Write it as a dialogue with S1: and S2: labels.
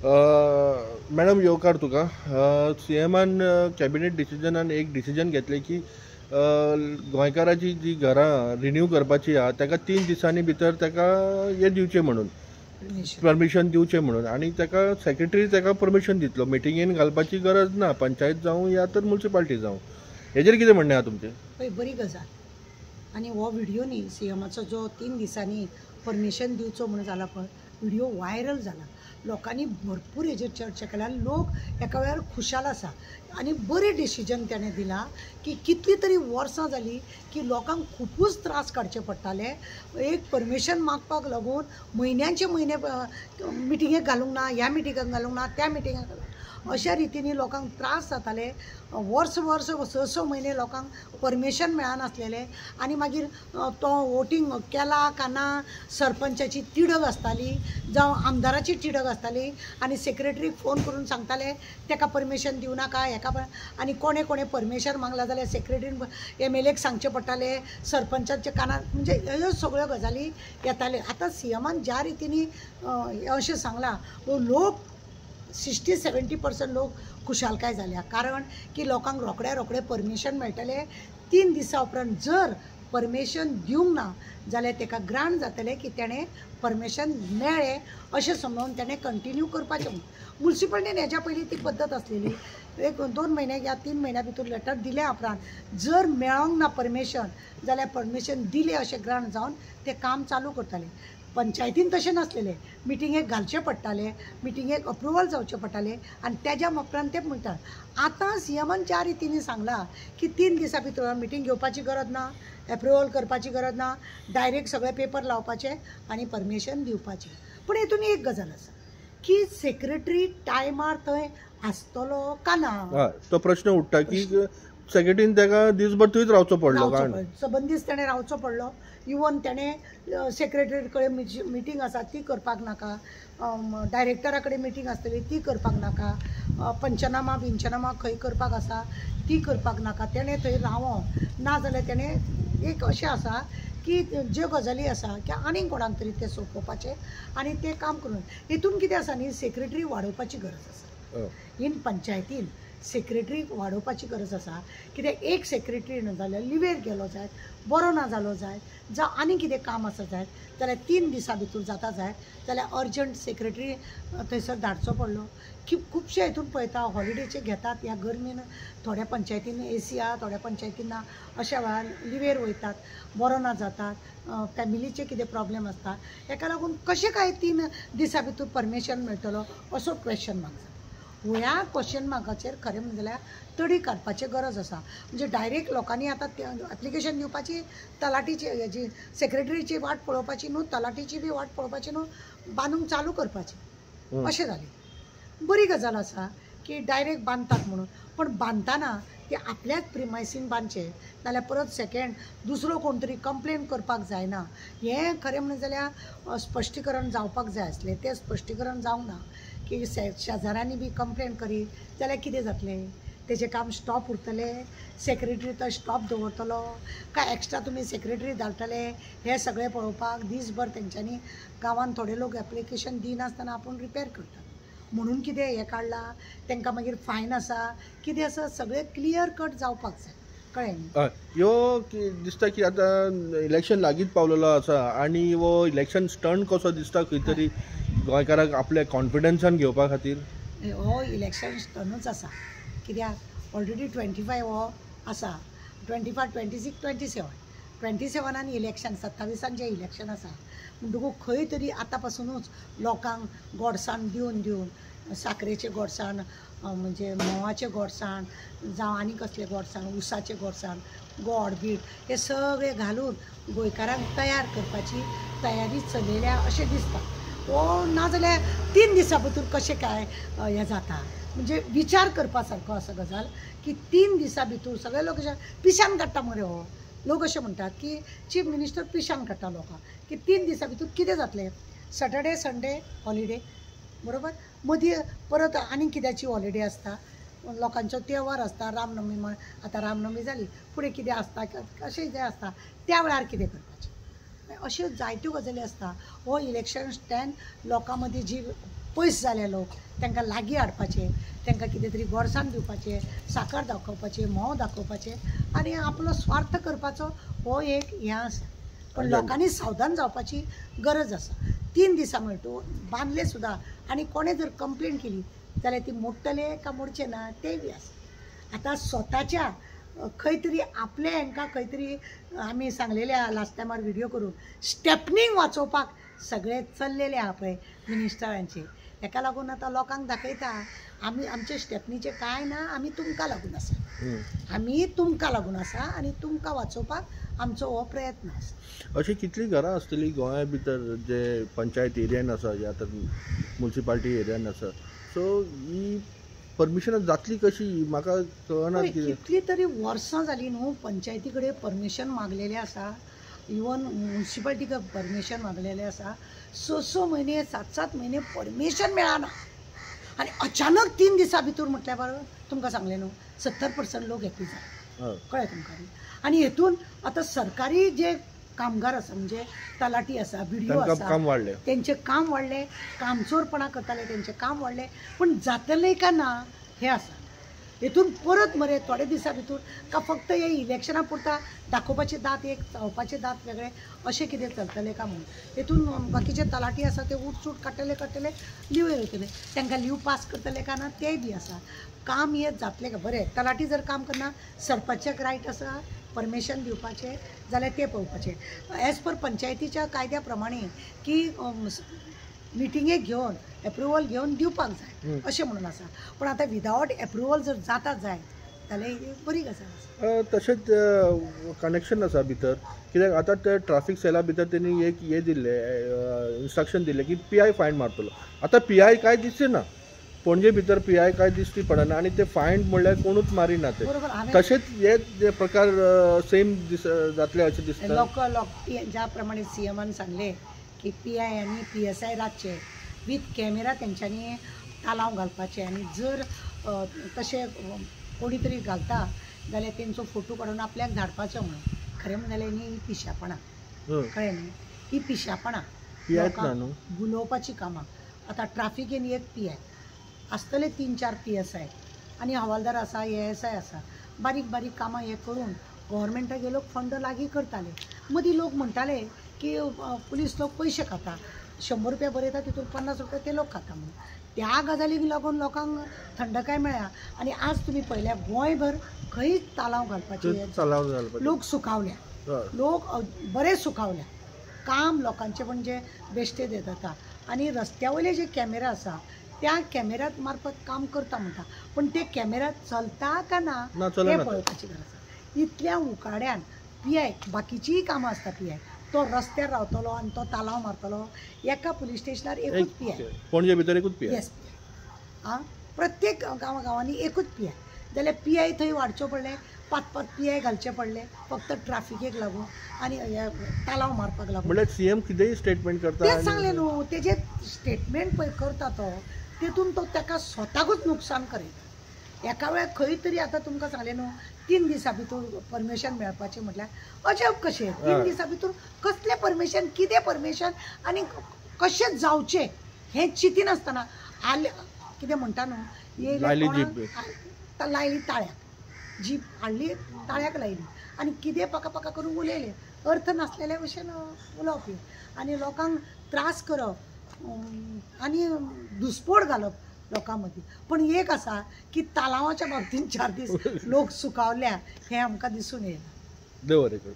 S1: Madam येवकार तुका सीएमान cabinet डिसिजनान एक decision घेतले की गोंयकाराची जी घरां रिन्यू करपाची आहा ताका 3 दिसांनी भितर ताका हे दिवचें म्हणून परमिशन दिवचें म्हणून आनी ताका सेक्रेटरी ताका परमिशन दितलो मिटिंगेन घालपाची गरज ना पंचायत जावं या तर म्युनिसिपालिटी जावं हेजेर कितें म्हणणें आहा तुमचें
S2: पळय बरी गजाल आनी हो व्हिडिओ न्ही सीएमाचो जो 3 दिसांनी परमिशन दिवचो म्हणून जाला पळय व्हिडिओ व्हायरल जाला लोकांनी भरपूर हेजेर चर्चा केल्या लोक एका वेळार खुशाल आसा आनी बरें डिसिजन ताणें दिलां की कितली तरी वर्सां जालीं की लोकांक खुबूच त्रास काडचे पडटाले एक परमिशन मागपाक लागून म्हयन्याचे म्हयने मिटिंगेक घालूंक ना ह्या मिटिंगाक घालूंक ना त्या मिटिंगाक घालूंक अशा रितीनी लोकांक त्रास जाताले वर्स स म्हयने लोकांक परमिशन मेळनासलेले आनी मागीर तो वोटींग केला काय ना सरपंचाची तिडक आसताली जावं आमदाराची तिडक आसताली आनी सेक्रेटरीक फोन करून सांगताले ताका परमिशन दिवं नाका हेका आनी कोणे कोणे परमिशन मागला जाल्यार सेक्रेटरीन MLAक सांगचे पडटाले सरपंचाच्या कानार म्हणजे ह्यो सगळ्यो गजाली येताल्यो आतां सीएमान ज्या रितीनी अशें सांगलां लोक 60-70% लोक खुशालकाय जाल्या कारण की लोकांक रोखडे परमिशन मेळटले 3 दिसां उपरांत जर परमिशन दिवंक ना जाल्यार ताका ग्रांट जातलें की तेणें परमिशन मेळ्ळें अशें समजून तेणें कंटिन्यू करपाचें म्युनिसिपालिटीन हेच्या पयलीं ती पद्दत आसलेली 1-2 म्हयने या 3 म्हयन्या भितर लेटर दिल्या उपरांत जर मेळोंक ना परमिशन जाल्यार परमिशन दिलें अशें ग्रांट जावन तें काम चालू करतालें पंचायतीन तशें नासलेलें मिटिंगेक घालचें पडटालें मिटिंगेक अप्रुवल जावचें पडटालें आनी तेज्या उपरांत तें म्हणटात आतां सीएमान ज्या रितीनी सांगलां की 3 दिसां भितर मिटींग घेवपाची गरज ना एप्रुवल करपाची गरज ना डायरेक्ट सगळे पेपर लावपाचे आनी परमिशन दिवपाचें पूण हेतून एक गजाल आसा की सेक्रेटरी टायमार थंय आसतलो काय ना
S1: तो प्रश्न उठटा की सेक्रेटरीन ताका दिसभर थंयच रावचो पडलो कारण
S2: सबंदीस ताणें रावचो पडलो इवन ताणें सेक्रेटरी कडेन मिटींग आसा ती करपाक नाका डायरेक्टरा कडेन मिटींग आसतली ती करपाक नाका पंचनामा खंय करपाक आसा ती करपाक नाका तेणें थंय रावों ना जाल्यार तेणें एक अशें आसा की ज्यो गजाली आसा की आनीक कोणाक तरी ते सोंपोवपाचें आनी तें काम करून हितून कितें आसा न्ही सेक्रेटरी वाडोवपाची गरज आसा इन पंचायतीन सेक्रेटरी वाडोवपाची गरज आसा कित्याक एक सेक्रेटरी न्हू जाल्यार लिवेर गेलो जाय बरो ना जालो जाय जावं आनी कितें काम आसा जाय जाल्यार 3 दिसां भितर जाता जाय जाल्यार अर्जंट सेक्रेटरी थंयसर धाडचो पडलो की खुबशे हितून पळयता हॉलिडेचे घेतात ह्या गरमेन थोड्या पंचायतीन AC आहा थोड्या पंचायतीन ना अशा वेळार लिवेर वयतात बरो ना जातात फॅमिलीचे कितें प्रॉब्लेम आसता हेका लागून कशें काय 3 दिसां भितर परमिशन मेळटलो असो क्वेश्चन मार्क जाता ह्या क्वेश्चन मार्काचेर खरें म्हणलें जाल्यार तडी काडपाची गरज आसा म्हणजे डायरेक्ट लोकांनी आतां एप्लिकेशन दिवपाची तलाटीची हेजी सेक्रेटरीची वाट पळोवपाची न्हू तलाटीची बी वाट पळोवपाची न्हू बांदूंक चालू करपाची अशें जालें बरी गजाल आसा की डायरेक्ट बांदतात म्हणून पण बांदतना ते आपल्याच प्रिमायसीन बांदचे नाल्यार परत सेकेंड दुसरो कोण तरी कंप्लेन करपाक जायना हें खरें म्हणलें जाल्यार स्पश्टीकरण जावपाक जाय आसलें तें स्पश्टीकरण जावंक ना की शेजाऱ्यांनी बी कंप्लेन करी जाल्यार कितें जातलें तेजें काम स्टॉप उरतलें सेक्रेटरी तो स्टॉप दवरतलो काय एक्स्ट्रा तुमी सेक्रेटरी धाडटले हें सगळें पळोवपाक दीसभर तेंच्यांनी गांवांत थोडे लोक एप्लिकेशन दिनासतना आपूण रिपेर करतात म्हणून कितें हें काडलां तांकां मागीर फायन आसा कितें आसा सगळें क्लियर कट जावपाक जाय कळ्ळें
S1: ह्यो दिसता की आतां इलेक्शन लागींच पावलेलो आसा आनी हो इलेक्शन स्टंट कसो दिसता खंय तरी गोंयकाराक आपल्या कॉन्फिडन्सान घेवपा खातीर
S2: हो इलेक्शन स्टंटूच आसा कित्याक ऑलरेडी 25 हो आसा 25, 26, 27 इलेक्शन 27 जे इलेक्शन आसा म्हणटकूच खंय तरी आतां पासूनच लोकांक गोडसाण दिवन साखरेचें गोडसाण म्हणजे म्होवाचें गोडसाण जावं आनी कसलें गोडसाण उसाचें गोडसाण गोड बीट हे सगळें घालून गोंयकारांक तयार करपाची तयारी चलयल्या अशें दिसता वो नाजाल्यार 3 दिसां भितर कशें काय हें जाता म्हणजे विचार करपा सारको आसा गजाल की 3 दिसां भितर सगळे लोक पिशान काडटा मरे हो लोक अशें म्हणटात की चीफ मिनिस्टर पिशान काडटा लोकांक की 3 दिसां भितर कितें जातलें सॅटर्डे संडे हॉलिडे बरोबर मदीं परत आनी कित्याची हॉलिडे आसता लोकांचो तेवार आसता रामनवमी आतां रामनवमी जाली फुडें कितें आसता अशें जें आसता त्या वेळार कितें करपाचें अश्यो जायत्यो गजाली आसता हो इलेक्शन स्टँड लोकां मदीं जी पयस जाले लोक तांकां लागीं हाडपाचे, तांकां कितें तरी गोडसाण दिवपाचें, साकर दाखोवपाचें, म्होंव दाखोवपाचें आनी आपलो स्वार्थ करपाचो हो एक हें आसा. पण लोकांनी सावधान जावपाची गरज आसा. 3 दिसां म्हणटून बांदले सुद्दां आनी कोणें जर कंप्लेंट केली जाल्यार ती मोडटले काय मोडचे ना तेंय बी आसा. आतां स्वताच्या खंय तरी आपले हांकां खंय तरी आमी सांगलेले आहा लास्ट टायमार व्हिडियो करून स्टेपनींग वाचोवपाक सगळे चल्लेले आहा पळय मिनिस्टरांचे. हेका लागून आतां लोकांक दाखयता आमी आमचे स्टेपनीचे कांय ना, आमी तुमकां लागून आसा, आमी तुमकां लागून आसा आनी तुमकां वाचोवपाक आमचो हो प्रयत्न आसा.
S1: अशी कितली घरां आसतली गोंया भितर जे पंचायत एरियान आसा या तर म्युनिसिपालिटी एरियान आसा, सो ही परमिशन जातली कशी म्हाका कळना.
S2: कितली तरी वर्सां जालीं न्हू पंचायती कडेन परमिशन मागलेलें आसा, इवन म्युनिसिपालिटी परमिशन मागलेलें आसा. 6 म्हयने 7 म्हयने परमिशन मेळना आनी अचानक 3 दिसां भितर म्हटल्यार बरो तुमकां सांगलें न्हू 70% लोक एकूच जाले. कळ्ळें तुमकां. आनी हेतून आतां सरकारी जे कामगार आसा म्हणजे तलाटी आसा, BDO आसा, तेंचें काम वाडलें, कामचोरपणा करताले तेंचें काम वाडलें. पण जातलें काय ना हें आसा. हेतून परत मरे थोडे दिसां भितर का फक्त हे इलेक्शना पुरता दाखोवपाचे दात एक चावपाचे दात वेगळे अशें कितें चलतलें काय म्हणून हेतून बाकीचे तलाटी आसा ते उठसूट काडटले लीव येतले, तांकां लीव पास करतले काय ना तेंय बी आसा. काम हें जातलें का बरें. तलाटी जर काम करना सरपंचाक रायट आसा परमिशन दिवपाचें जाल्यार तें पळोवपाचें. एज पर पंचायतीच्या कायद्या प्रमाणे की मिटिंगेक घेवन एप्रुवल घेवन दिवपाक जाय अशें म्हणून आसा. पण आतां विदावट एप्रुवल जर जाता जाय जाल्यार ही बरी गजाल आसा.
S1: तशेंच कनेक्शन आसा भितर कित्याक आतां ते ट्राफीक सेला भितर तेणी एक हें दिल्लें इन्स्ट्रक्शन दिल्लें की PI फायन मारतलो. आतां PI कांय दिसचे ना पणजे भितर PI कांय दिसची पडना आनी ते फायन म्हणल्यार कोणूच मारिना ते. तशेंच हे प्रकार सेम जातले अशें दिसता.
S2: लोक ज्या प्रमाणे CMन सांगले की PI आनी PSI रातचे विथ कॅमेरा तेंच्यांनी तालाव घालपाचे आनी जर तशें कोणी तरी घालता जाल्यार तेंचो फोटो काडून आपल्याक धाडपाचो म्हणून. खरें म्हणल्यार न्ही ही पिशापणां. कळ्ळें न्ही ही पिशापणां गुलोवपाची कामां. आतां ट्राफिकेन एक PI आसतले 3-4 PSI आनी हवालदार आसा ASI आसा. बारीक बारीक कामां हे करून गव्हर्मेंटाक हे लोक फंड लागीं करताले. मदीं लोक म्हणटाले की पुलीस लोक पयशे खाता, 100 रुपया बरयता तितून 50 रुपया ते लोक खाता म्हणून. त्या गजालीक लागून लोकांक थंडकाय मेळ्ळ्या. आनी आज तुमी पळयल्या गोंयभर खंय तालाव घालपाचे लोक सुखावल्या, लोक बरे सुखावल्या. काम लोकांचे म्हणजे बेश्टे जाता आनी रस्त्या वयले जे कॅमेरा आसा त्या कॅमेरा मार्फत काम करता म्हणटा. पण ते कॅमेरा चलता का ना ते पळोवपाची गरज आसा. इतल्या उकाड्यान PI बाकीचीय कामां आसता PI तो रस्त्यार रावतलो आनी तो तालाव मारतलो. एका पुलीस स्टेशनार एकूच PI
S1: पणजे भितर एकूच PI.
S2: येस प्रत्येक गांवांनी एकूच PI जाल्यार PI थंय वाडच्यो पडले, 5-5 PI घालचे पडले फक्त ट्राफिकेक लागून आनी तालाव मारपाक लागून.
S1: म्हणल्यार CM कितेंय स्टेटमेंट करता
S2: तेच सांगलें न्हू. तेजे स्टेटमेंट पळय करता तो तेतून तो ताका स्वताकूच नुकसान करयता. एका वेळार खंय तरी आतां तुमकां सांगलें न्हू 3 दिसां भितर परमिशन मेळपाचें म्हटल्यार अजब कशें 3 दिसां भितर कसलें परमिशन, कितें परमिशन आनी कशें जावचें हें चिंती नासतना कितें म्हणटा न्हू लायली ताळ्याक, जीप हाडली ताळ्याक लायली आनी कितें पाका करून उलयलें. अर्थ नासलेल्या भशेन उलोवपी आनी लोकांक त्रास करप आनी दुस्पोड घालप लोकां मदीं. पण एक आसा की तालावाच्या बाबतींत 4 दीस लोक सुखावल्या हें आमकां दिसून येयला.
S1: देव बरें करूं.